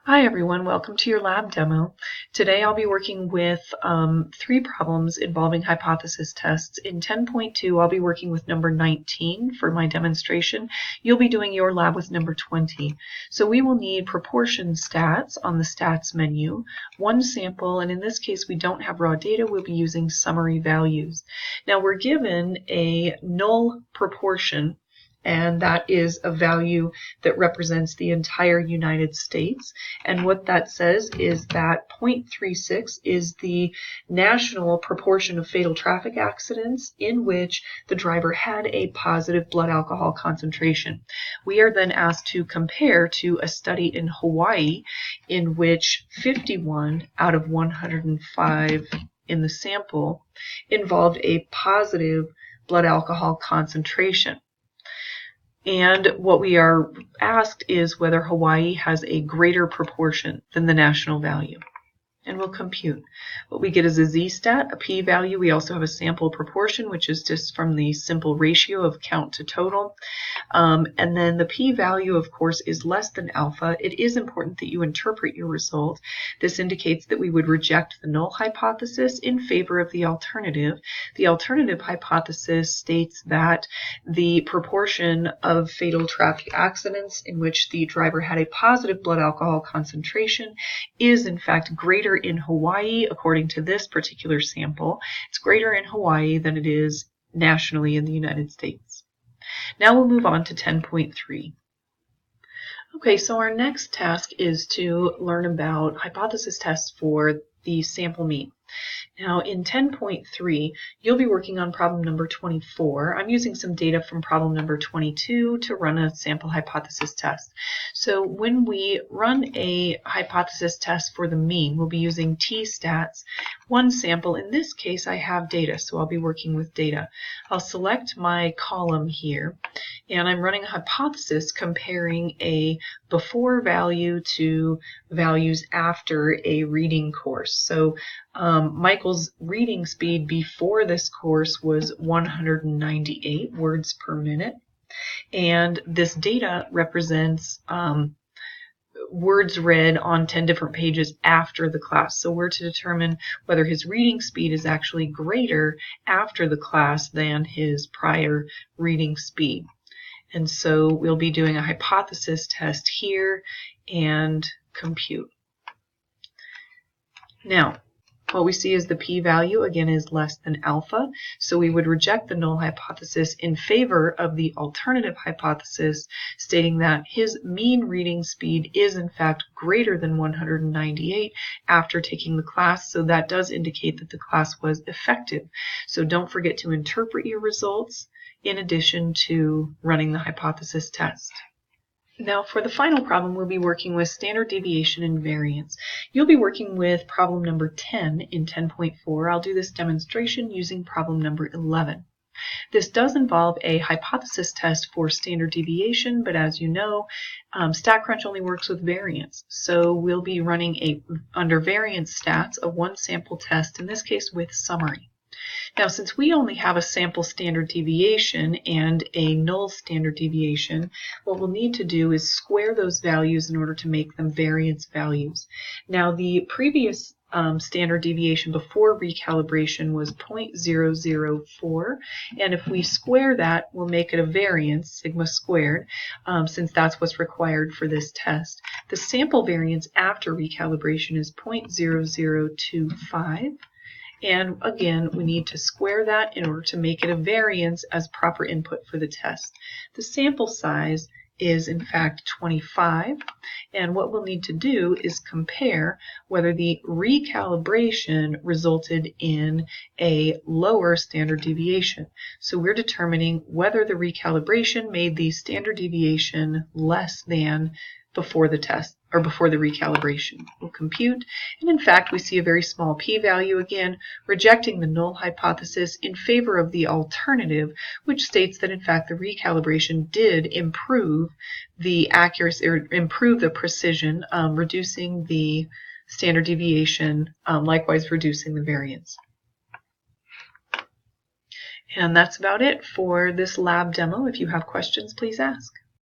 Hi everyone, welcome to your lab demo. Today I'll be working with 3 problems involving hypothesis tests. In 10.2 I'll be working with number 19 for my demonstration. You'll be doing your lab with number 20. So we will need proportion stats on the stats menu, one sample, and in this case we don't have raw data, we'll be using summary values. Now we're given a null proportion, and that is a value that represents the entire United States. And what that says is that 0.36 is the national proportion of fatal traffic accidents in which the driver had a positive blood alcohol concentration. We are then asked to compare to a study in Hawaii in which 51 out of 105 in the sample involved a positive blood alcohol concentration. And what we are asked is whether Hawaii has a greater proportion than the national value. And we'll compute. What we get is a z-stat, a p-value. We also have a sample proportion, which is just from the simple ratio of count to total. And then the p-value, of course, is less than alpha. It is important that you interpret your result. This indicates that we would reject the null hypothesis in favor of the alternative. The alternative hypothesis states that the proportion of fatal traffic accidents in which the driver had a positive blood alcohol concentration is in fact greater in Hawaii, according to this particular sample. It's greater in Hawaii than it is nationally in the United States. Now we'll move on to 10.3. Okay, so our next task is to learn about hypothesis tests for the sample mean. Now in 10.3, you'll be working on problem number 24. I'm using some data from problem number 22 to run a sample hypothesis test. So when we run a hypothesis test for the mean, we'll be using t-stats. One sample, in this case I have data, so I'll be working with data. I'll select my column here, and I'm running a hypothesis comparing a before value to values after a reading course. So Michael's reading speed before this course was 198 words per minute, and this data represents words read on 10 different pages after the class. So we're to determine whether his reading speed is actually greater after the class than his prior reading speed. And so we'll be doing a hypothesis test here and compute. Now, what we see is the p-value, again, is less than alpha, so we would reject the null hypothesis in favor of the alternative hypothesis, stating that his mean reading speed is in fact greater than 198 after taking the class, so that does indicate that the class was effective. So don't forget to interpret your results in addition to running the hypothesis test. Now for the final problem, we'll be working with standard deviation and variance. You'll be working with problem number 10 in 10.4. I'll do this demonstration using problem number 11. This does involve a hypothesis test for standard deviation, but as you know, StatCrunch only works with variance. So we'll be running under variance stats, a one sample test, in this case with summary. Now, since we only have a sample standard deviation and a null standard deviation, what we'll need to do is square those values in order to make them variance values. Now, the previous standard deviation before recalibration was 0.004, and if we square that, we'll make it a variance, sigma squared, since that's what's required for this test. The sample variance after recalibration is 0.0025. And again, we need to square that in order to make it a variance as proper input for the test. The sample size is in fact 25, and what we'll need to do is compare whether the recalibration resulted in a lower standard deviation. So we're determining whether the recalibration made the standard deviation less than before the test, or before the recalibration. We'll compute, and in fact we see a very small p-value, again rejecting the null hypothesis in favor of the alternative, which states that in fact the recalibration did improve the accuracy, or improve the precision, reducing the standard deviation, likewise reducing the variance. And that's about it for this lab demo. If you have questions, please ask.